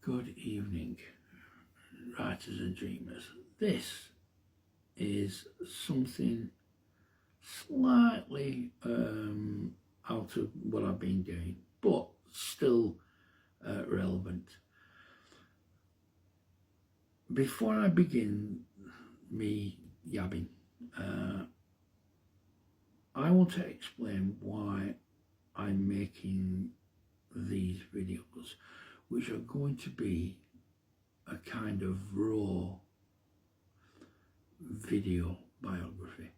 Good evening, writers and dreamers. This is something slightly out of what I've been doing, but still relevant. Before I begin me yabbing, I want to explain why I'm making these videos, which are going to be a kind of raw video biography.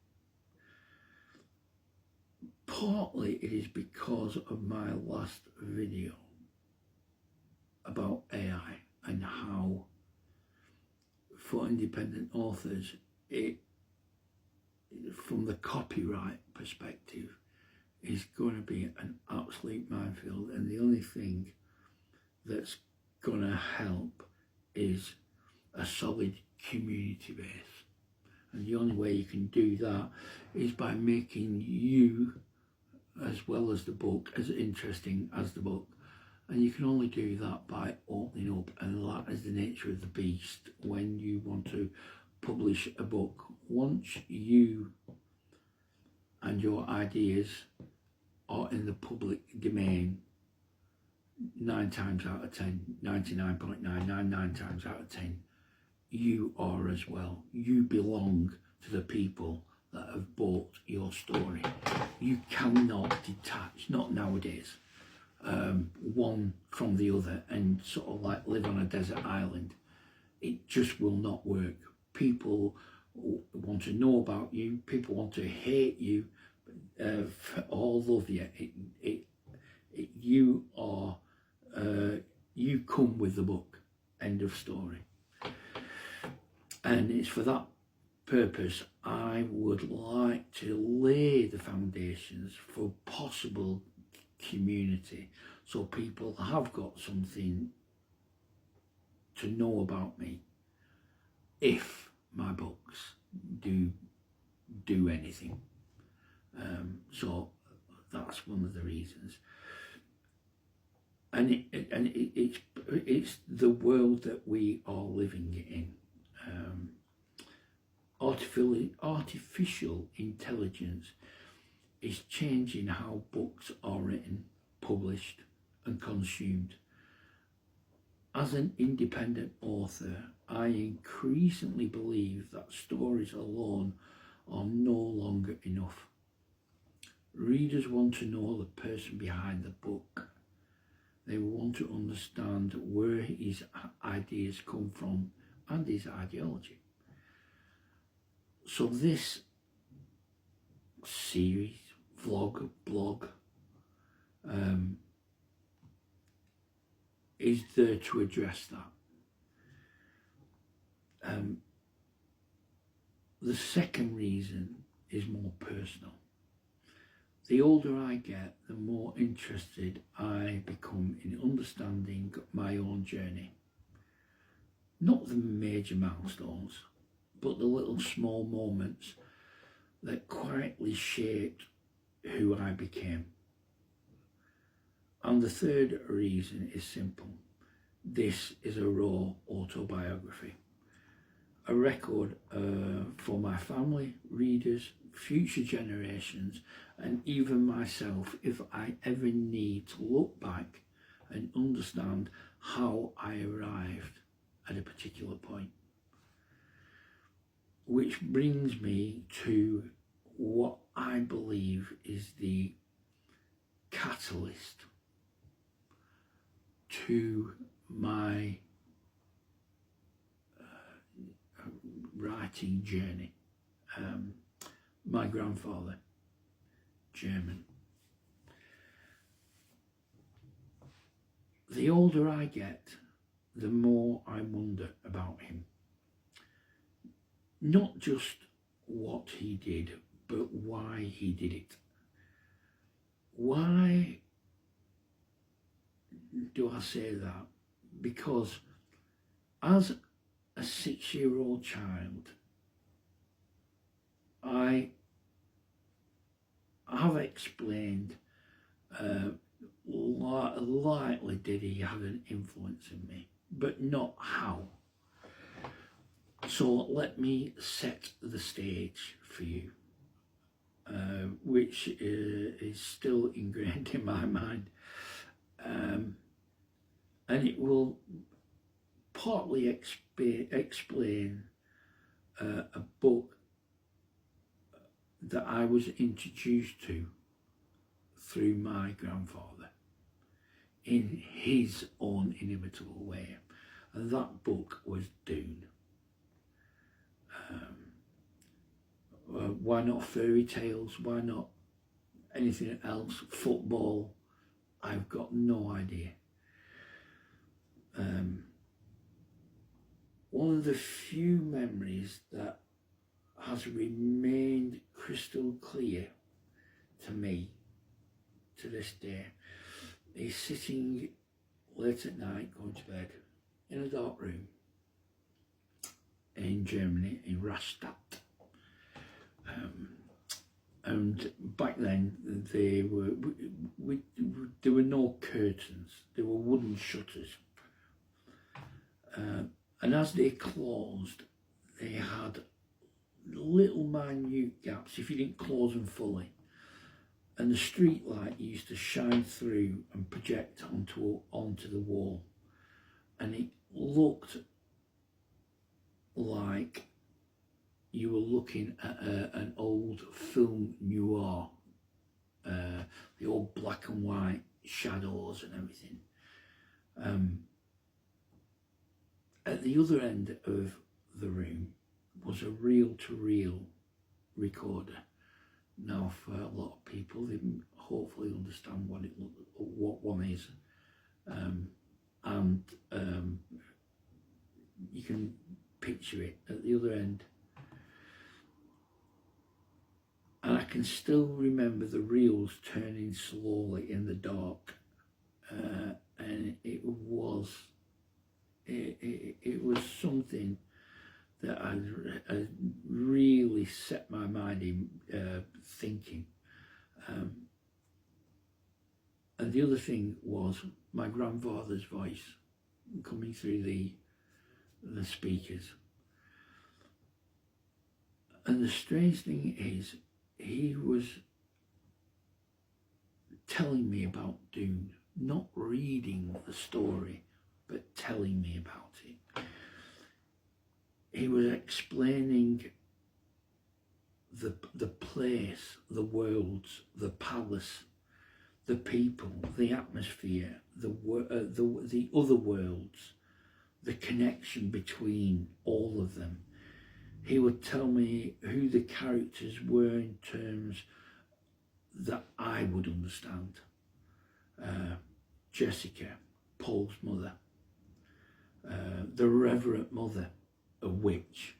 Partly it is because of my last video about AI and how, for independent authors, from the copyright perspective, is going to be an absolute minefield, and the only thing that's going to help is a solid community base. And the only way you can do that is by making you, as well as the book, as interesting as the book. And you can only do that by opening up, and that is the nature of the beast when you want to publish a book. Once you and your ideas are in the public domain, 9 times out of 10, 99.999 times out of 10, you are as well. You belong to the people that have bought your story. You cannot detach, not nowadays, one from the other and sort of like live on a desert island. It just will not work. People want to know about you, people want to hate you, or love you. You are, you come with the book, end of story. And it's for that purpose I would like to lay the foundations for possible community, so people have got something to know about me if my books do anything. So that's one of the reasons. And it's the world that we are living in. Artificial intelligence is changing how books are written, published and consumed. As an independent author, I increasingly believe that stories alone are no longer enough. Readers want to know the person behind the book. They want to understand where his ideas come from and his ideology. So this series, blog, is there to address that. The second reason is more personal. The older I get, the more interested I become in understanding my own journey. Not the major milestones, but the little small moments that quietly shaped who I became. And the third reason is simple. This is a raw autobiography. A record for my family, readers, future generations, and even myself, if I ever need to look back and understand how I arrived at a particular point. Which brings me to what I believe is the catalyst to my writing journey. My grandfather, German. The older I get, the more I wonder about him. Not just what he did, but why he did it. Why do I say that? Because as a 6-year-old child, I have explained lightly did he have an influence in me. but not how. So let me set the stage for you, which is still ingrained in my mind, and it will partly explain a book that I was introduced to through my grandfather in his own inimitable way, and that book was Dune. Why not fairy tales? Why not anything else? Football? I've got no idea. One of the few memories that has remained crystal clear to me to this day is sitting late at night going to bed in a dark room in Germany, in Rastatt. And back then there were no curtains, there were wooden shutters, and as they closed they had little minute gaps if you didn't close them fully, and the street light used to shine through and project onto the wall, and it looked like you were looking at an old film noir, the old black and white shadows and everything. At the other end of the room was a reel-to-reel recorder. Now, for a lot of people, they hopefully understand what one is, and you can picture it at the other end. And I can still remember the reels turning slowly in the dark, and it was something that I really set my mind in thinking. And the other thing was my grandfather's voice coming through the speakers. And the strange thing is, he was telling me about Dune, not reading the story, but telling me about it. He was explaining the place, the worlds, the palace, the people, the atmosphere, the other worlds, the connection between all of them. He would tell me who the characters were in terms that I would understand. Jessica, Paul's mother, the Reverend Mother, a witch,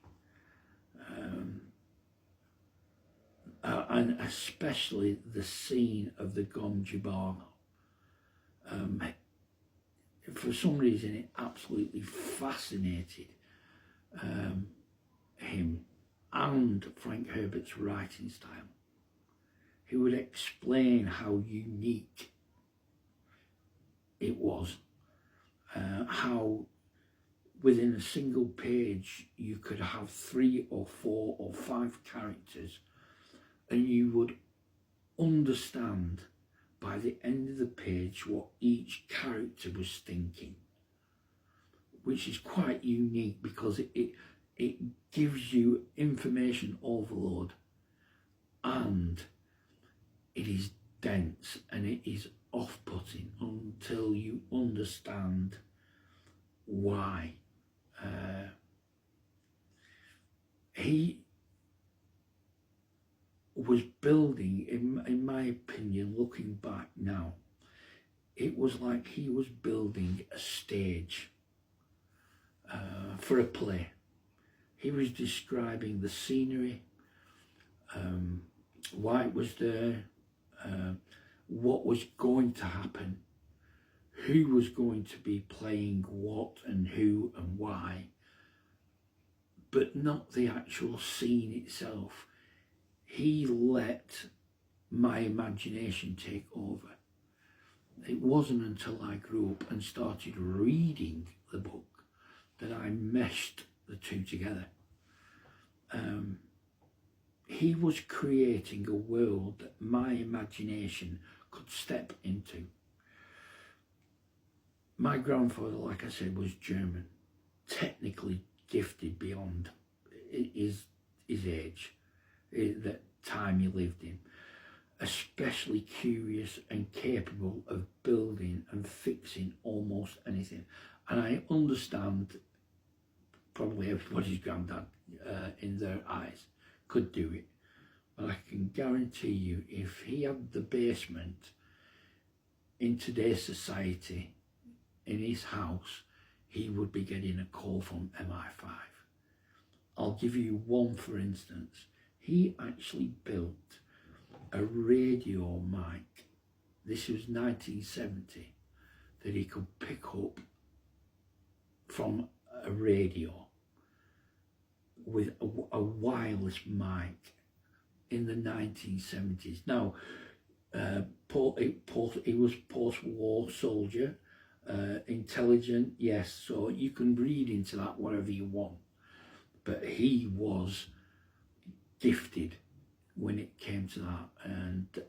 and especially the scene of the Gom Jabbar. For some reason, it absolutely fascinated him, and Frank Herbert's writing style. He would explain how unique it was, how within a single page you could have 3 or 4 or 5 characters, and you would understand by the end of the page what each character was thinking, which is quite unique because it gives you information overload, and it is dense and it is off-putting until you understand why. He was building, in my opinion, looking back now, it was like he was building a stage for a play. He was describing the scenery, why it was there, what was going to happen, who was going to be playing what and who and why, but not the actual scene itself. He let my imagination take over. it wasn't until I grew up and started reading the book that I meshed the two together. He was creating a world that my imagination could step into. My grandfather, like I said, was German, technically gifted beyond his age, that time he lived in, especially curious and capable of building and fixing almost anything. And I understand probably everybody's granddad in their eyes could do it, but I can guarantee you, if he had the basement in today's society in his house, he would be getting a call from MI5. I'll give you one for instance. He actually built a radio mic, this was 1970, that he could pick up from a radio with a wireless mic in the 1970s. Now, he was post-war soldier, intelligent, yes, so you can read into that whatever you want, but he was gifted when it came to that. And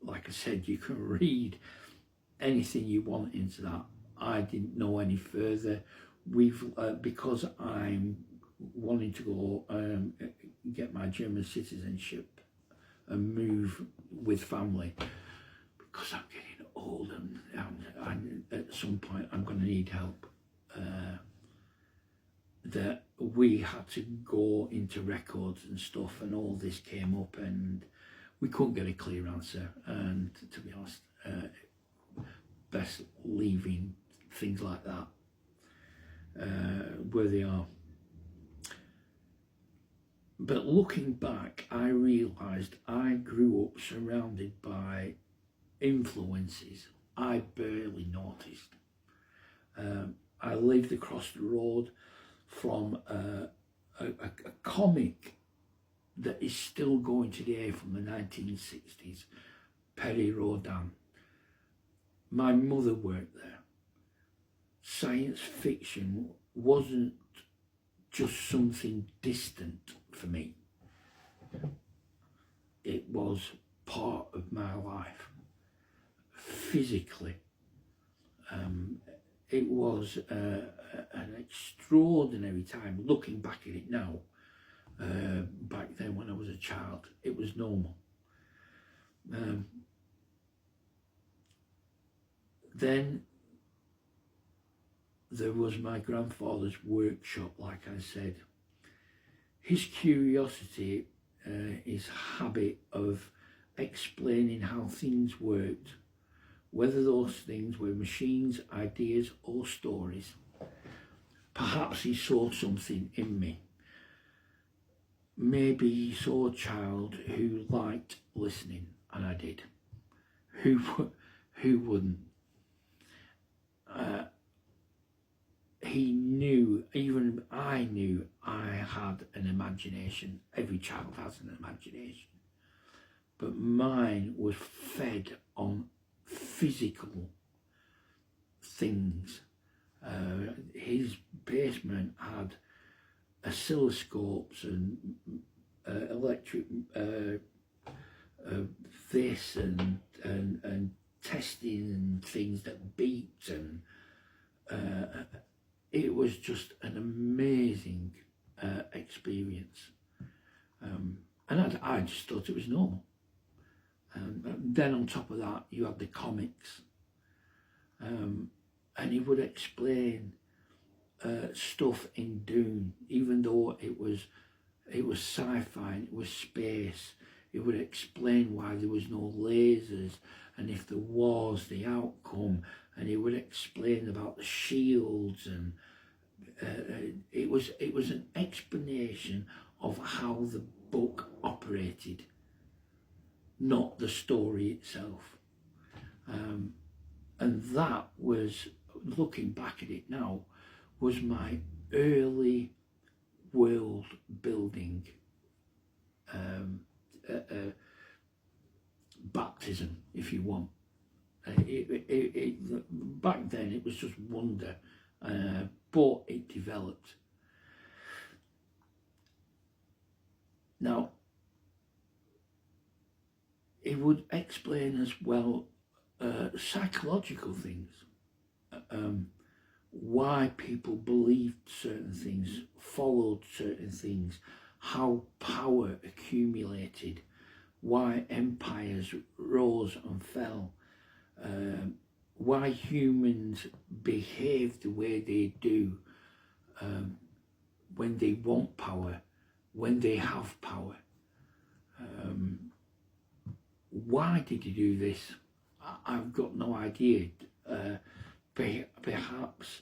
like I said, you can read anything you want into that. I didn't know any further. Because I'm wanting to go get my German citizenship and move with family, because I'm getting old and at some point I'm going to need help, that we had to go into records and stuff, and all this came up and we couldn't get a clear answer. And to be honest, best leaving things like that where they are. But looking back, I realised I grew up surrounded by influences I barely noticed. I lived across the road from a comic that is still going today from the 1960s, Perry Rodin. My mother worked there. Science fiction wasn't just something distant for me. It was part of my life, physically. It was an extraordinary time. Looking back at it now, back then when I was a child, it was normal. Then there was my grandfather's workshop, like I said. His curiosity, his habit of explaining how things worked, whether those things were machines, ideas or stories. Perhaps he saw something in me. Maybe he saw a child who liked listening, and I did. Who wouldn't? He knew, even I knew, I had an imagination. Every child has an imagination. But mine was fed on physical things. His basement had oscilloscopes and electric this and testing and things that beeped, and it was just an amazing experience. And I just thought it was normal. Then on top of that, you had the comics, and he would explain stuff in Dune, even though it was sci-fi and it was space. He would explain why there was no lasers, and if there was, the outcome, and he would explain about the shields, and it was an explanation of how the book operated, not the story itself. And that was, looking back at it now, was my early world building baptism, if you want. Back then it was just wonder, but it developed. Now, it would explain as well psychological things, why people believed certain things, followed certain things, how power accumulated, why empires rose and fell, why humans behave the way they do when they want power, when they have power. Why did he do this? I've got no idea. Perhaps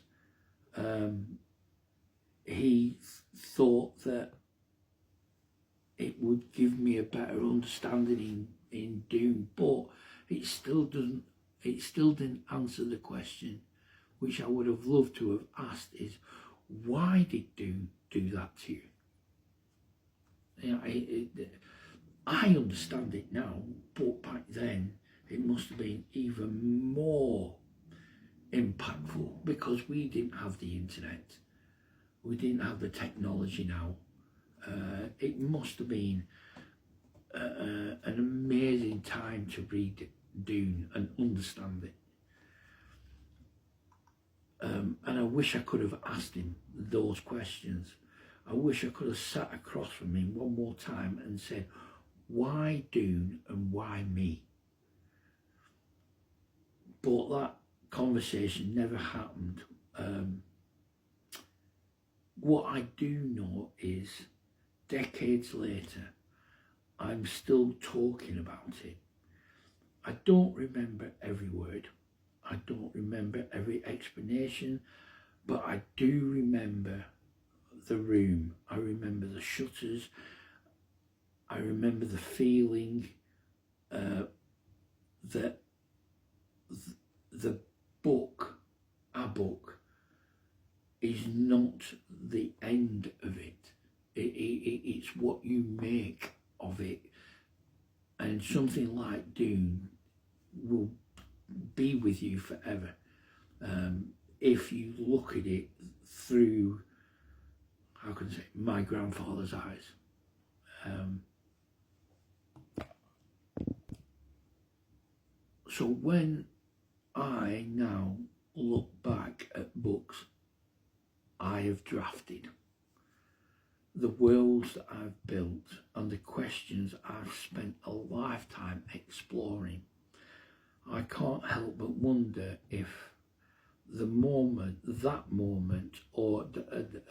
he thought that it would give me a better understanding in Doom, but it still doesn't. It still didn't answer the question, which I would have loved to have asked: is why did Doom do that to you? I understand it now, but back then it must have been even more impactful because we didn't have the internet, we didn't have the technology now. It must have been an amazing time to read Dune and understand it. And I wish I could have asked him those questions. I wish I could have sat across from him one more time and said, why Dune and why me? But that conversation never happened. What I do know is, decades later, I'm still talking about it. I don't remember every word. I don't remember every explanation, but I do remember the room. I remember the shutters. I remember the feeling that the book, our book, is not the end of it. It's what you make of it. And something like Dune will be with you forever if you look at it through, how can I say, my grandfather's eyes. So when I now look back at books I have drafted, the worlds that I've built and the questions I've spent a lifetime exploring, I can't help but wonder if that moment, or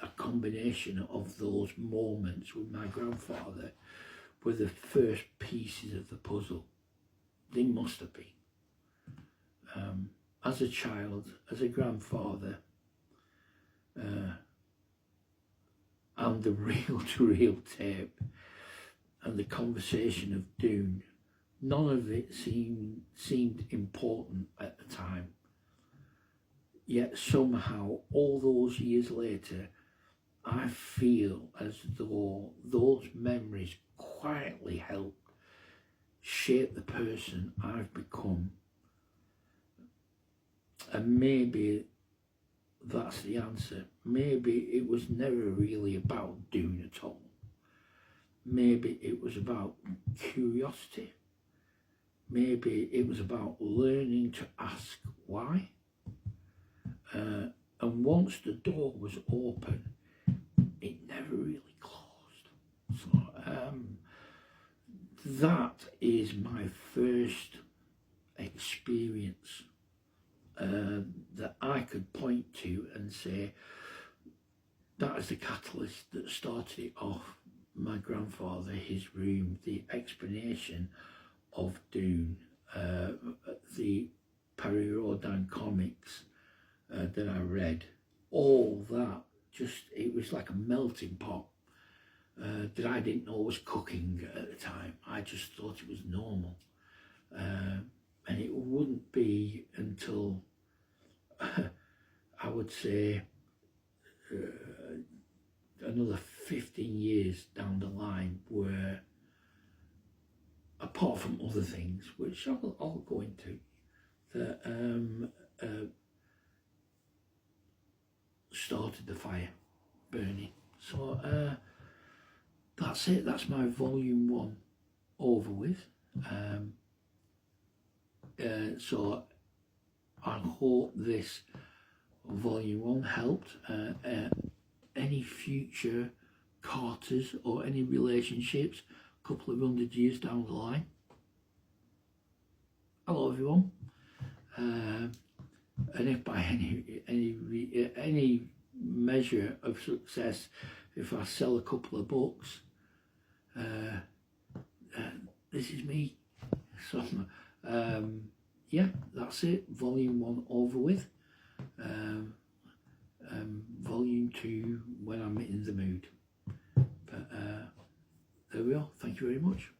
a combination of those moments with my grandfather were the first pieces of the puzzle. They must have been. As a child, as a grandfather, and the reel-to-reel tape and the conversation of Dune, none of it seemed important at the time. Yet somehow, all those years later, I feel as though those memories quietly helped shape the person I've become. And maybe that's the answer. Maybe it was never really about Dune at all. Maybe it was about curiosity. Maybe it was about learning to ask why. And once the door was open, it never really closed. So that is my first experience that I could point to and say, that is the catalyst that started it off. My grandfather, his room, the explanation of Dune, the Perry Rodin comics that I read, all that, just, it was like a melting pot that I didn't know was cooking at the time. I just thought it was normal. And it wouldn't be until, I would say, another 15 years down the line where, apart from other things, which I'll go into, that started the fire burning. So that's it. That's my volume 1 over with. So I hope this volume 1 helped any future Carters or any relationships a couple of 100 years down the line. Hello everyone. And if by any measure of success, if I sell a couple of books, this is me. So yeah, that's it. Volume 1 over with. Volume 2 when I'm in the mood. But there we are. Thank you very much.